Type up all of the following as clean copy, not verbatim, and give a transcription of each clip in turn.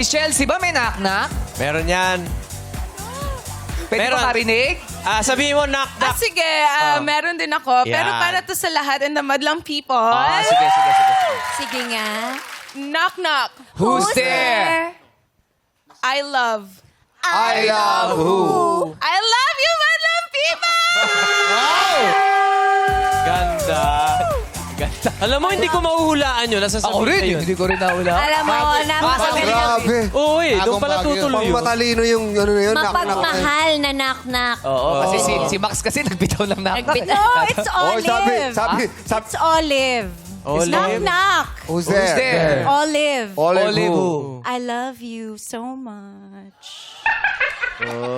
Chelsea ba may knock-knock? Meron yan. Pwede Meron. ba marinig? Sabihin mo, knock-knock. Sige, meron din ako. Pero Yan. para to sa lahat and the madlang people. Sige. Sige nga. Knock, knock. Who's there? I love. I love who? I love you, madlang people! Ganda. Ganda. Alam mo, hindi ko mahuhulaan yun. Nasa Ako rin, hindi ko rin nahula. Alam mo, Grabe. Oo doon pala tutuloy Pang yun. matalino yung ano na yun. mapagmahal na knock-knock. Oo, kasi si Max kasi nagbitaw ng knock-knock. No, it's Oh, Olive. sabi. It's Olive. Olive? Knock, knock. Who's Who's there? Olive. Olive who? I love you so much.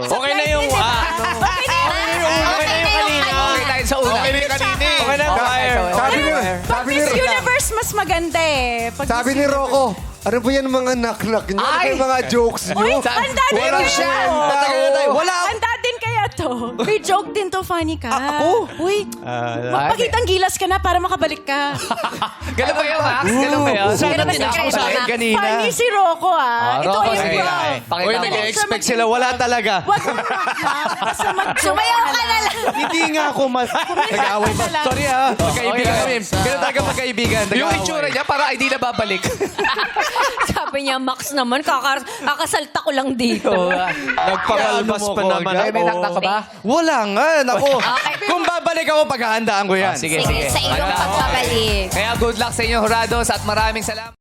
Okay na yung... Okay na yung kanina. Okay tayo sa una. Okay na yung choir. Sabi ni, Miss Universe, mas maganda eh. Pag sabi ni Rocco, ano ba yan mga knock-knock nyo? Ano ba yung mga jokes nyo? Uy, handa din Walang kayo. kwenta. Wala. Handa din kaya to. May joke din to, funny ka. Ako? Uy, magpakitang gilas ka na para makabalik ka. Ganun ba yun, Max? Ganun ba yun? Ganun ba si Tinako sa akin Max? kanina. Funny si Rocco ah. Ito Rocco, ay sige. bro. Pakita Uy, mo. nag-expect sila. Wala talaga. Wag mo basta mag-joke Sumayaw ka na lang. Hindi nga ako nag-away ba? Sorry magkaibigan kami. Ganun talaga magkaibigan. Yung itsura niya, parang ay di na babalik. Sabi niya, Max naman, kakasalta ko lang dito. Nagpakalmas pa naman Ay, may knock-knock ka ba? Wala nga. Naku. Kung babalik ako, paghahandaan ko yan. Sige. Sige, sa iyong Handa ako. pagpabalik. Kaya good luck sa inyo, Jurados, at maraming salamat.